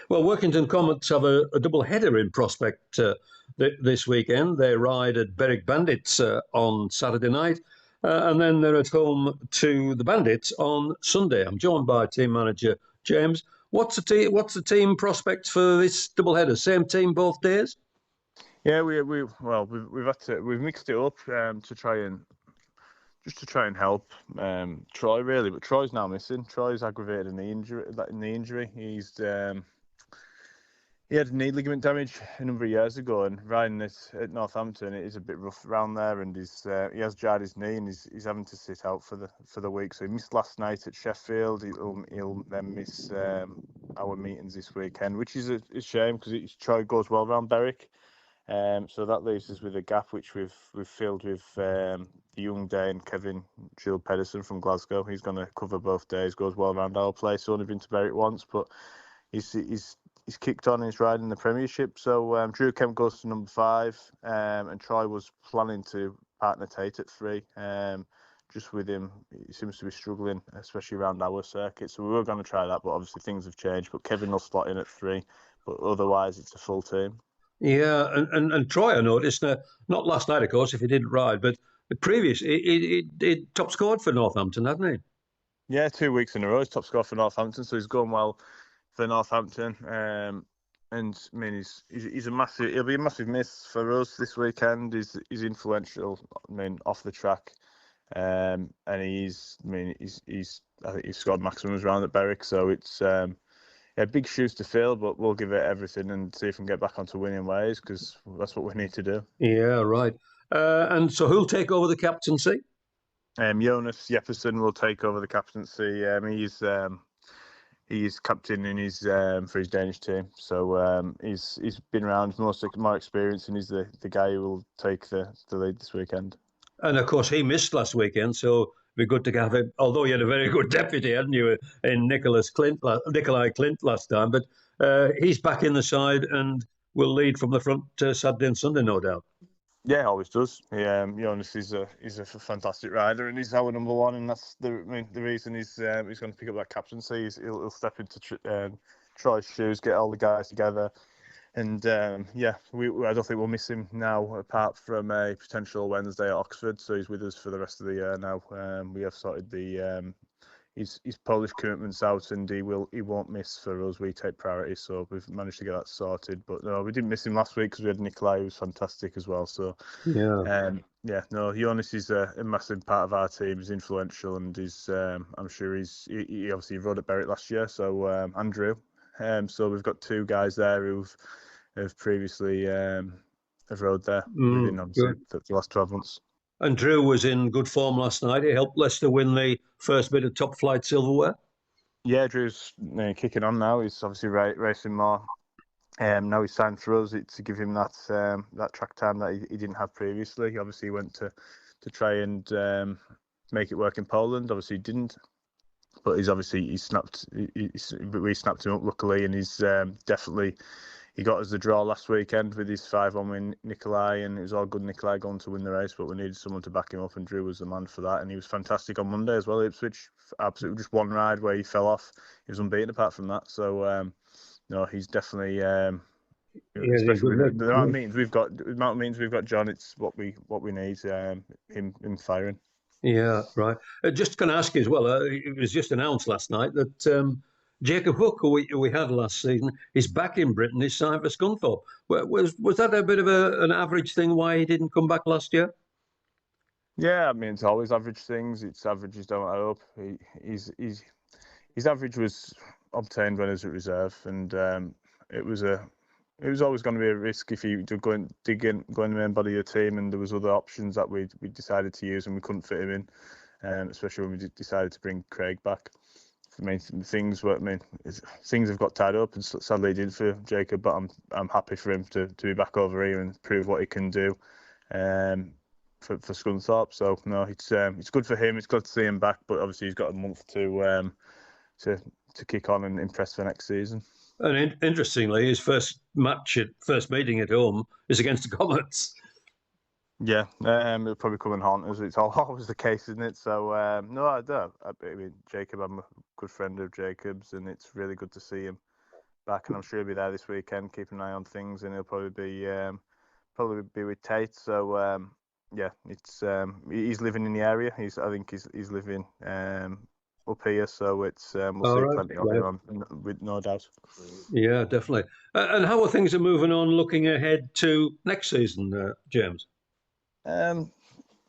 Well, Workington Comets have a double header in prospect this weekend. They ride at Berwick Bandits on Saturday night, and then they're at home to the Bandits on Sunday. I'm joined by team manager James. What's the team prospects for this double header? Same team both days? Yeah, we've mixed it up to try and help Troy really, but Troy's now missing. Troy's aggravated a knee injury. He had knee ligament damage a number of years ago, and riding this at Northampton, it is a bit rough around there, and he has jarred his knee, and he's having to sit out for the week. So he missed last night at Sheffield. He'll then miss our meetings this weekend, which is a shame because Troy goes well around Berwick. So that leaves us with a gap which we've filled with the young Dane Kevin Jill Pedersen from Glasgow. He's going to cover both days. Goes well around our place. Only been to Berwick once, but he's kicked on. He's riding the Premiership. So Drew Kemp goes to number 5, and Troy was planning to partner Tate at 3. Just with him, he seems to be struggling, especially around our circuit. So we were going to try that, but obviously things have changed. But Kevin will slot in at 3. But otherwise, it's a full team. Yeah, and Troy, I noticed, not last night, of course, if he didn't ride, but the previous, he top scored for Northampton, hadn't he? Yeah, 2 weeks in a row, he's top scorer for Northampton, so he's going well for Northampton. And I mean, he'll be a massive miss for us this weekend. He's influential, I mean, off the track, and I think he's scored maximums around at Berwick, so it's big shoes to fill, but we'll give it everything and see if we can get back onto winning ways because that's what we need to do. Yeah, right. And so who'll take over the captaincy? Jonas Jepperson will take over the captaincy. He's captain in his for his Danish team, so he's been around, more experience, and he's the guy who will take the lead this weekend. And of course, he missed last weekend, so it'd be good to have him. Although you had a very good deputy, hadn't you, in Nikolai Clint last time? But he's back in the side and will lead from the front Saturday and Sunday, no doubt. Yeah, always does. Jonas is a fantastic rider, and he's our number 1, and that's the reason he's going to pick up that captaincy. He'll step into Troy's shoes, get all the guys together, and I don't think we'll miss him now, apart from a potential Wednesday at Oxford. So he's with us for the rest of the year now. We have sorted his Polish commitments out, and he won't miss for us. We take priority, so we've managed to get that sorted. But no, we didn't miss him last week because we had Nikolai, who was fantastic as well. So Jonas is a massive part of our team. He's influential, and I'm sure he obviously rode at Berwick last year. So Andrew, so we've got 2 guys there who've previously have rode there within obviously the last 12 months. And Drew was in good form last night. He helped Leicester win the first bit of top flight silverware. Yeah, Drew's kicking on now. He's obviously racing more. Now he's signed for us to give him that track time that he didn't have previously. Obviously, he went to try and make it work in Poland. Obviously, he didn't. But we snapped him up luckily, and he's definitely. He got us the draw last weekend with his 5-1 win, Nikolai, and it was all good Nikolai going to win the race, but we needed someone to back him up, and Drew was the man for that, and he was fantastic on Monday as well, Ipswich. Absolutely just one ride where he fell off. He was unbeaten apart from that, so he's definitely... especially with the amount of meetings we've got, John, it's what we need, him firing. Yeah, right. Just going to ask you as well, it was just announced last night that... Jacob Hook, who we had last season, is back in Britain. He's signed for Scunthorpe. Was that a bit of an average thing why he didn't come back last year? Yeah, I mean, it's always average things. It's averages don't add up. His average was obtained when he was at reserve, and it was always going to be a risk if you go in the main body of the team, and there was other options that we decided to use, and we couldn't fit him in, especially when we decided to bring Craig back. I mean, things have got tied up, and sadly did for Jacob. But I'm happy for him to be back over here and prove what he can do for Scunthorpe. So no, it's good for him. It's good to see him back. But obviously he's got a month to kick on and impress for next season. And interestingly, his first meeting at home is against the Comets. Yeah, it'll probably come and haunt us. It's always the case, isn't it? So, no, I mean, Jacob, I'm a good friend of Jacob's, and it's really good to see him back, and I'm sure he'll be there this weekend, keeping an eye on things, and he'll probably be with Tate. So yeah, it's he's living in the area. I think he's living up here, so it's we'll All see right, plenty of right. him, with no doubt. Yeah, definitely. And how are things moving on, looking ahead to next season, James?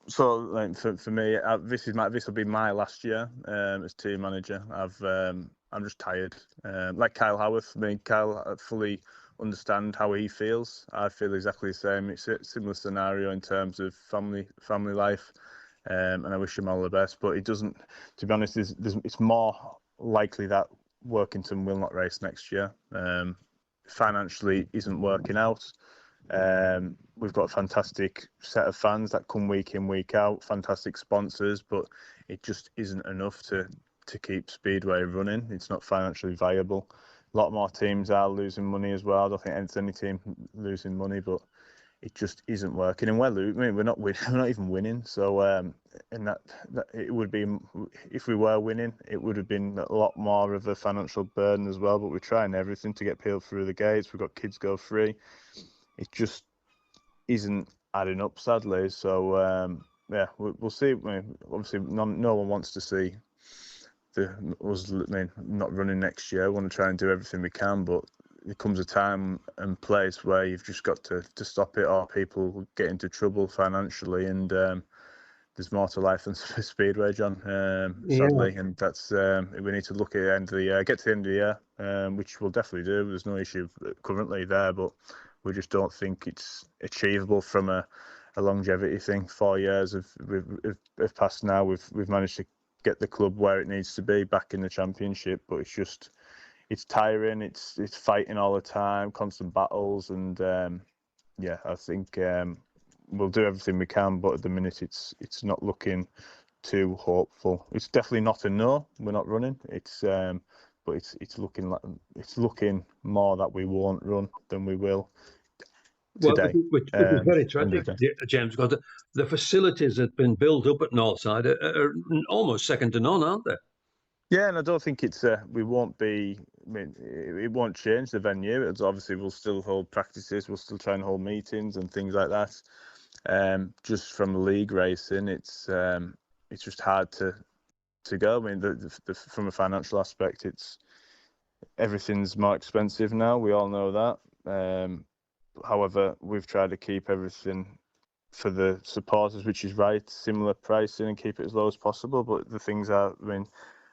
So like, for me, this will be my last year as team manager. I'm just tired. Like Kyle Howarth. I mean, Kyle fully understand how he feels. I feel exactly the same. It's a similar scenario in terms of family life, and I wish him all the best. But it doesn't. To be honest, it's more likely that Workington will not race next year. Financially, isn't working out. We've got a fantastic set of fans that come week in, week out, fantastic sponsors, but it just isn't enough to keep Speedway running. It's not financially viable. A lot more teams are losing money as well. I don't think there's any team losing money, but it just isn't working. And we're not we're not even winning. So and that it would be, if we were winning, it would have been a lot more of a financial burden as well. But we're trying everything to get people through the gates. We've got kids go free. It just isn't adding up, sadly. So yeah, we'll see. I mean, obviously, no one wants to see us not running next year. We want to try and do everything we can, but there comes a time and place where you've just got to stop it, or people get into trouble financially. And there's more to life than Speedway, John. Sadly, and that's we need to look at the end of the year, get to the end of the year, which we'll definitely do. There's no issue currently there, but we just don't think it's achievable from a longevity thing. 4 years have passed now. We've managed to get the club where it needs to be, back in the championship, but it's tiring. It's fighting all the time, constant battles, and yeah, I think we'll do everything we can, but at the minute it's not looking too hopeful. It's definitely not a no. We're not running. But it's looking more that we won't run than we will today. Which is very tragic, James, because the facilities that have been built up at Northside are almost second to none, aren't they? Yeah, and I don't think we won't be. I mean, it won't change the venue. It's obviously, we'll still hold practices. We'll still try and hold meetings and things like that. Just from league racing, it's just hard to go. I mean, from a financial aspect, everything's more expensive now. We all know that. However, we've tried to keep everything for the supporters, which is right, similar pricing, and keep it as low as possible. But the things are, I mean,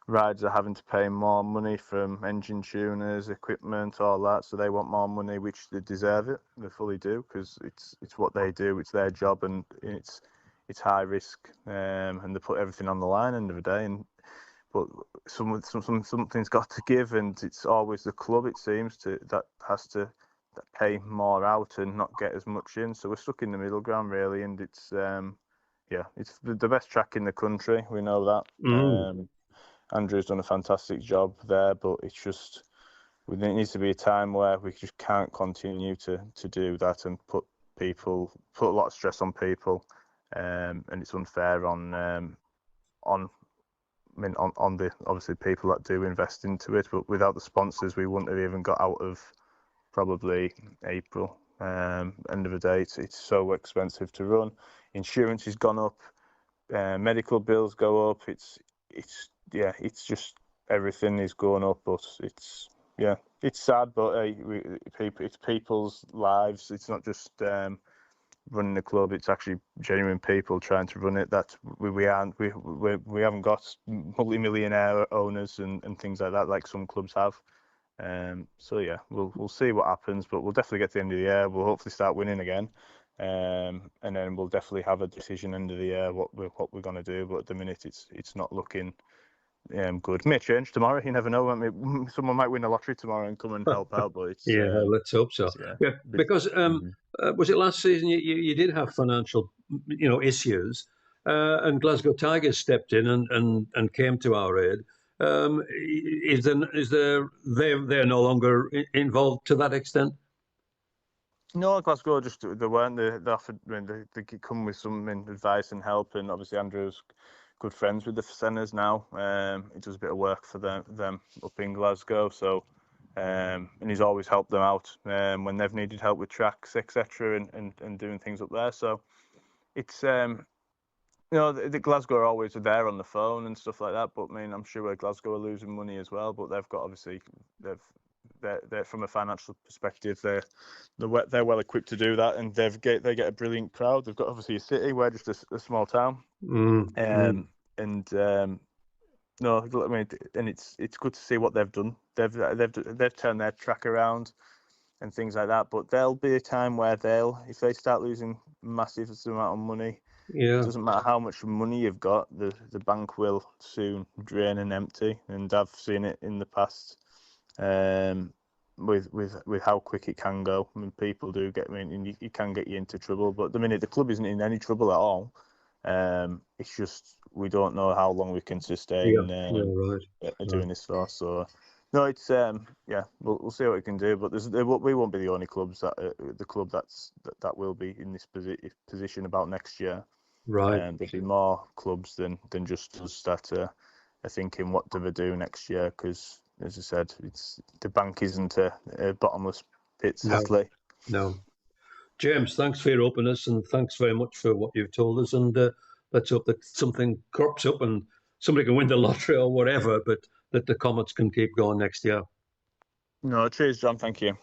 riders are having to pay more money from engine tuners, equipment, all that. So they want more money, which they deserve it. They fully do, because it's what they do. It's their job, and it's high risk, and they put everything on the line end of the day. But something's got to give, and it's always the club, it seems, that has to pay more out and not get as much in. So we're stuck in the middle ground, really, and it's it's the best track in the country. We know that. Andrew's done a fantastic job there, but it's just, there needs to be a time where we just can't continue to do that and put a lot of stress on people, and it's unfair on the obviously people that do invest into it. But without the sponsors, we wouldn't have even got out of probably April. End of the day, it's so expensive to run. Insurance has gone up, medical bills go up. It's just everything is going up. But it's sad. But it's people's lives. It's not just running the club. It's actually genuine people trying to run it. That we haven't got multi-millionaire owners and things like that, like some clubs have. So yeah, we'll see what happens, but we'll definitely get to the end of the year. We'll hopefully start winning again, and then we'll definitely have a decision end of the year what we're going to do. But at the minute, it's not looking good. May change tomorrow. You never know. Someone might win the lottery tomorrow and come and help out. But it's let's hope so. Yeah, because was it last season you did have financial issues, and Glasgow Tigers stepped in and came to our aid. They're no longer involved to that extent? No, Glasgow they weren't. They offered. I mean, they come with some advice and help, and obviously Andrew's good friends with the centres now. He does a bit of work for them up in Glasgow, so and he's always helped them out when they've needed help with tracks, etc., and doing things up there. So it's the Glasgow are always there on the phone and stuff like that. But I mean, I'm sure Glasgow are losing money as well. But they've got obviously they're from a financial perspective, they're well equipped to do that, and they get a brilliant crowd. They've got obviously a city, we're just a small town, no, I mean, and it's good to see what they've done. They've turned their track around and things like that. But there'll be a time where if they start losing massive amount of money, it doesn't matter how much money you've got, the bank will soon drain and empty. And I've seen it in the past with how quick it can go. I mean, people do get, it can get you into trouble. But the minute the club isn't in any trouble at all, it's just we don't know how long we can sustain doing this for. So no, it's we'll see what we can do. But we won't be the only clubs the club that will be in this position about next year. Right. There'll be more clubs than just us that are thinking, what do they do next year? Because as I said, the bank isn't a bottomless pit, sadly. No. James, thanks for your openness, and thanks very much for what you've told us. And let's hope that something crops up and somebody can win the lottery or whatever, but that the Comets can keep going next year. No, cheers, John. Thank you.